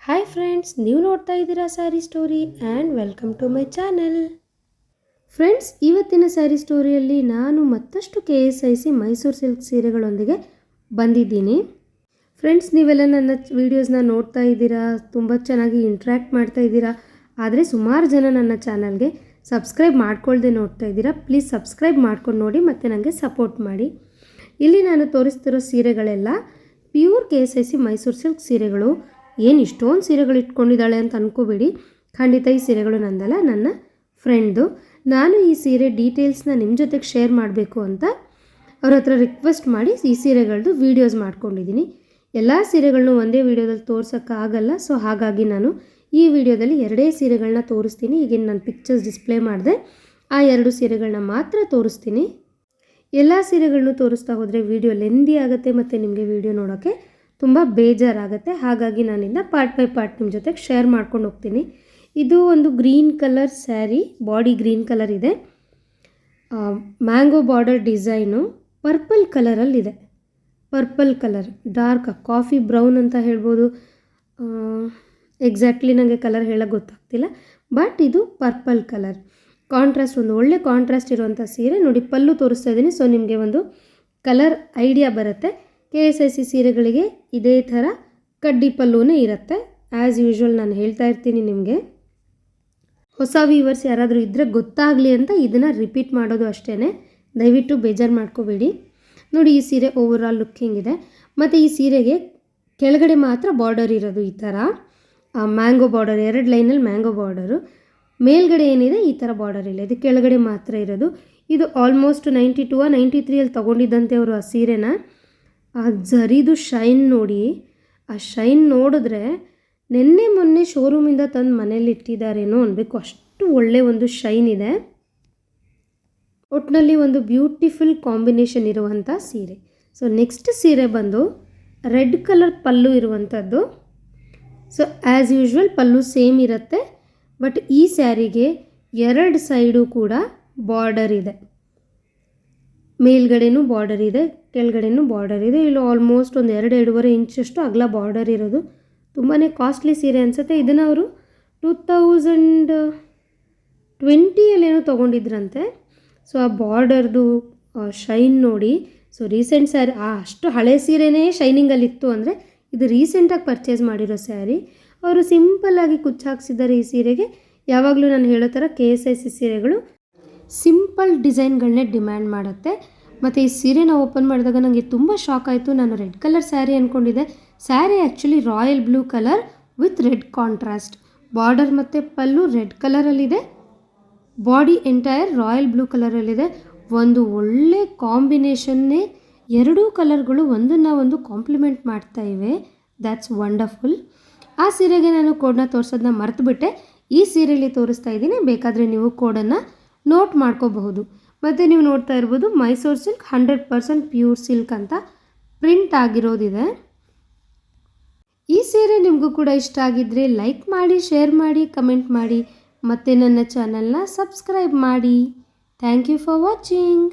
Hi friends, ನೀವು ನೋಡ್ತಾ ಇದ್ದೀರಾ sari story and welcome to my channel. Friends, ಇವತ್ತಿನ ಸ್ಯಾರಿ ಸ್ಟೋರಿಯಲ್ಲಿ ನಾನು ಮತ್ತಷ್ಟು KSIC ಮೈಸೂರು ಸಿಲ್ಕ್ ಸೀರೆಗಳೊಂದಿಗೆ ಬಂದಿದ್ದೀನಿ. ಫ್ರೆಂಡ್ಸ್, ನೀವೆಲ್ಲ ನನ್ನ ವೀಡಿಯೋಸ್ನ ನೋಡ್ತಾ ಇದ್ದೀರಾ, ತುಂಬ ಚೆನ್ನಾಗಿ ಇಂಟ್ರ್ಯಾಕ್ಟ್ ಮಾಡ್ತಾ ಇದ್ದೀರಾ. ಆದರೆ ಸುಮಾರು ಜನ ನನ್ನ ಚಾನಲ್ಗೆ ಸಬ್ಸ್ಕ್ರೈಬ್ ಮಾಡ್ಕೊಳ್ದೆ ನೋಡ್ತಾ ಇದ್ದೀರಾ. ಪ್ಲೀಸ್ ಸಬ್ಸ್ಕ್ರೈಬ್ ಮಾಡ್ಕೊಂಡು ನೋಡಿ ಮತ್ತು ನನಗೆ ಸಪೋರ್ಟ್ ಮಾಡಿ. ಇಲ್ಲಿ ನಾನು ತೋರಿಸ್ತಿರೋ ಸೀರೆಗಳೆಲ್ಲ ಪ್ಯೂರ್ KSIC ಮೈಸೂರು ಸಿಲ್ಕ್ ಸೀರೆಗಳು. ಏನು ಇಷ್ಟೊಂದು ಸೀರೆಗಳು ಇಟ್ಕೊಂಡಿದ್ದಾಳೆ ಅಂತ ಅಂದ್ಕೋಬೇಡಿ. ಖಂಡಿತ ಈ ಸೀರೆಗಳು ನಂದಲ್ಲ, ನನ್ನ ಫ್ರೆಂಡ್ದು. ನಾನು ಈ ಸೀರೆ ಡೀಟೇಲ್ಸ್ನ ನಿಮ್ಮ ಜೊತೆಗೆ ಶೇರ್ ಮಾಡಬೇಕು ಅಂತ ಅವ್ರ ಹತ್ರ ರಿಕ್ವೆಸ್ಟ್ ಮಾಡಿ ಈ ಸೀರೆಗಳದ್ದು ವೀಡಿಯೋಸ್ ಮಾಡ್ಕೊಂಡಿದ್ದೀನಿ. ಎಲ್ಲ ಸೀರೆಗಳನ್ನೂ ಒಂದೇ ವೀಡಿಯೋದಲ್ಲಿ ತೋರ್ಸೋಕ್ಕಾಗಲ್ಲ. ಸೊ ಹಾಗಾಗಿ ನಾನು ಈ ವಿಡಿಯೋದಲ್ಲಿ ಎರಡೇ ಸೀರೆಗಳನ್ನ ತೋರಿಸ್ತೀನಿ. ಈಗೇನು ನಾನು ಪಿಕ್ಚರ್ಸ್ ಡಿಸ್ಪ್ಲೇ ಮಾಡಿದೆ, ಆ ಎರಡು ಸೀರೆಗಳನ್ನ ಮಾತ್ರ ತೋರಿಸ್ತೀನಿ. ಎಲ್ಲ ಸೀರೆಗಳನ್ನೂ ತೋರಿಸ್ತಾ ಹೋದರೆ ವಿಡಿಯೋ ಲೆಂದಿ ಆಗುತ್ತೆ ಮತ್ತು ನಿಮಗೆ ವಿಡಿಯೋ ನೋಡೋಕ್ಕೆ ತುಂಬ ಬೇಜಾರಾಗುತ್ತೆ. ಹಾಗಾಗಿ ನಾನಿಂದ ಪಾರ್ಟ್ ಬೈ ಪಾರ್ಟ್ ನಿಮ್ಮ ಜೊತೆಗೆ ಶೇರ್ ಮಾಡ್ಕೊಂಡು ಹೋಗ್ತೀನಿ. ಇದು ಒಂದು green colour saree, body green colour ಇದೆ. ಮ್ಯಾಂಗೋ ಬಾರ್ಡರ್ ಡಿಸೈನು ಪರ್ಪಲ್ ಕಲರಲ್ಲಿದೆ. Purple colour, dark coffee brown ಅಂತ ಹೇಳ್ಬೋದು. ಎಕ್ಸಾಕ್ಟ್ಲಿ ನನಗೆ ಕಲರ್ ಹೇಳೋಕ್ಕೆ ಗೊತ್ತಾಗ್ತಿಲ್ಲ, ಬಟ್ ಇದು ಪರ್ಪಲ್ ಕಲರ್. ಕಾಂಟ್ರಾಸ್ಟ್, ಒಂದು ಒಳ್ಳೆ ಕಾಂಟ್ರಾಸ್ಟ್ ಇರುವಂಥ ಸೀರೆ. ನೋಡಿ, ಪಲ್ಲು ತೋರಿಸ್ತಾ ಇದ್ದೀನಿ, ಸೊ ನಿಮಗೆ ಒಂದು ಕಲರ್ ಐಡಿಯಾ ಬರುತ್ತೆ. KSIC ಸೀರೆಗಳಿಗೆ ಇದೇ ಥರ ಕಡ್ಡಿ ಪಲ್ಲುನೇ ಇರುತ್ತೆ. ಆ್ಯಸ್ ಯೂಶ್ವಲ್ ನಾನು ಹೇಳ್ತಾ ಇರ್ತೀನಿ ನಿಮಗೆ. ಹೊಸ ವ್ಯೂವರ್ಸ್ ಯಾರಾದರೂ ಇದ್ದರೆ ಗೊತ್ತಾಗಲಿ ಅಂತ ಇದನ್ನು ರಿಪೀಟ್ ಮಾಡೋದು ಅಷ್ಟೇ. ದಯವಿಟ್ಟು ಬೇಜಾರು ಮಾಡ್ಕೋಬೇಡಿ. ನೋಡಿ, ಈ ಸೀರೆ ಓವರಾಲ್ ಲುಕ್ಕಿಂಗ್ ಇದೆ. ಮತ್ತು ಈ ಸೀರೆಗೆ ಕೆಳಗಡೆ ಮಾತ್ರ ಬಾರ್ಡರ್ ಇರೋದು, ಈ ಥರ ಮ್ಯಾಂಗೋ ಬಾರ್ಡರ್, 2 ಲೈನಲ್ಲಿ ಮ್ಯಾಂಗೋ ಬಾರ್ಡರು. ಮೇಲ್ಗಡೆ ಏನಿದೆ ಈ ಥರ ಬಾರ್ಡರ್ ಇಲ್ಲ, ಇದು ಕೆಳಗಡೆ ಮಾತ್ರ ಇರೋದು. ಇದು ಆಲ್ಮೋಸ್ಟ್ 92-93 ತೊಗೊಂಡಿದ್ದಂತೆ ಅವರು ಆ ಸೀರೆನ. ಆ ಜರಿದು ಶೈನ್ ನೋಡಿ, ಆ ಶೈನ್ ನೋಡಿದ್ರೆ ನಿನ್ನೆ ಮೊನ್ನೆ ಶೋರೂಮಿಂದ ತಂದು ಮನೇಲಿ ಇಟ್ಟಿದ್ದಾರೇನೋ ಅನ್ಬೇಕು, ಅಷ್ಟು ಒಳ್ಳೆ ಒಂದು ಶೈನ್ ಇದೆ. ಒಟ್ಟಿನಲ್ಲಿ ಒಂದು ಬ್ಯೂಟಿಫುಲ್ ಕಾಂಬಿನೇಷನ್ ಇರುವಂಥ ಸೀರೆ. ಸೊ ನೆಕ್ಸ್ಟ್ ಸೀರೆ ಬಂದು ರೆಡ್ ಕಲರ್ ಪಲ್ಲು ಇರುವಂಥದ್ದು. ಸೊ ಆ್ಯಸ್ ಯೂಶ್ವಲ್ ಪಲ್ಲು ಸೇಮ್ ಇರುತ್ತೆ, ಬಟ್ ಈ ಸ್ಯಾರಿಗೆ 2 ಸೈಡು ಕೂಡ ಬಾರ್ಡರ್ ಇದೆ. ಮೇಲ್ಗಡೆನೂ ಬಾರ್ಡರ್ ಇದೆ, ಕೆಳಗಡೆನೂ ಬಾರ್ಡರ್ ಇದೆ. ಇಲ್ಲಿ ಆಲ್ಮೋಸ್ಟ್ ಒಂದು 2-2.5 ಇಂಚಷ್ಟು ಅಗಲ ಬಾರ್ಡರ್ ಇರೋದು. ತುಂಬಾ ಕಾಸ್ಟ್ಲಿ ಸೀರೆ ಅನಿಸುತ್ತೆ. ಇದನ್ನು ಅವರು 2020 ತೊಗೊಂಡಿದ್ರಂತೆ. ಸೊ ಆ ಬಾರ್ಡರ್ದು ಶೈನ್ ನೋಡಿ. ಸೊ ರೀಸೆಂಟ್ ಸ್ಯಾರಿ, ಅಷ್ಟು ಹಳೆ ಸೀರೆನೇ ಶೈನಿಂಗಲ್ಲಿತ್ತು ಅಂದರೆ ಇದು ರೀಸೆಂಟಾಗಿ ಪರ್ಚೇಸ್ ಮಾಡಿರೋ ಸ್ಯಾರಿ. ಅವರು ಸಿಂಪಲ್ಲಾಗಿ ಕುಚ್ಚು ಹಾಕ್ಸಿದ್ದಾರೆ ಈ ಸೀರೆಗೆ. ಯಾವಾಗಲೂ ನಾನು ಹೇಳೋ ಥರ KSIC ಸೀರೆಗಳು ಸಿಂಪಲ್ ಡಿಸೈನ್ಗಳನ್ನೇ ಡಿಮ್ಯಾಂಡ್ ಮಾಡುತ್ತೆ. ಮತ್ತು ಈ ಸೀರೆನ ಓಪನ್ ಮಾಡಿದಾಗ ನನಗೆ ತುಂಬ ಶಾಕ್ ಆಯಿತು. ನಾನು ರೆಡ್ ಕಲರ್ ಸ್ಯಾರಿ ಅಂದ್ಕೊಂಡಿದ್ದೆ. Saree actually royal blue colour with red contrast. Border ಮತ್ತು ಪಲ್ಲು ರೆಡ್ ಕಲರಲ್ಲಿದೆ, ಬಾಡಿ ಎಂಟೈರ್ ರಾಯಲ್ ಬ್ಲೂ ಕಲರಲ್ಲಿದೆ. ಒಂದು ಒಳ್ಳೆ ಕಾಂಬಿನೇಷನ್ನೇ. ಎರಡೂ ಕಲರ್ಗಳು ಒಂದನ್ನು ಒಂದು ಕಾಂಪ್ಲಿಮೆಂಟ್ ಮಾಡ್ತಾ ಇವೆ. That's wonderful. ಆ ಸೀರೆಗೆ ನಾನು ಕೋಡನ್ನ ತೋರಿಸೋದನ್ನ ಮರೆತುಬಿಟ್ಟೆ. ಈ ಸೀರೆಯಲ್ಲಿ ತೋರಿಸ್ತಾ ಇದ್ದೀನಿ, ಬೇಕಾದರೆ ನೀವು ಕೋಡನ್ನು ನೋಟ್ ಮಾಡ್ಕೋಬಹುದು. ಮತ್ತು ನೀವು ನೋಡ್ತಾ ಇರ್ಬೋದು ಮೈಸೂರು ಸಿಲ್ಕ್ 100% ಪ್ಯೂರ್ ಸಿಲ್ಕ್ ಅಂತ ಪ್ರಿಂಟ್ ಆಗಿರೋದಿದೆ. ಈ ಸೀರೆ ನಿಮಗೂ ಕೂಡ ಇಷ್ಟ ಆಗಿದ್ದರೆ ಲೈಕ್ ಮಾಡಿ, ಶೇರ್ ಮಾಡಿ, ಕಮೆಂಟ್ ಮಾಡಿ, ಮತ್ತು ನನ್ನ ಚಾನಲ್ನ ಸಬ್ಸ್ಕ್ರೈಬ್ ಮಾಡಿ. Thank you for watching.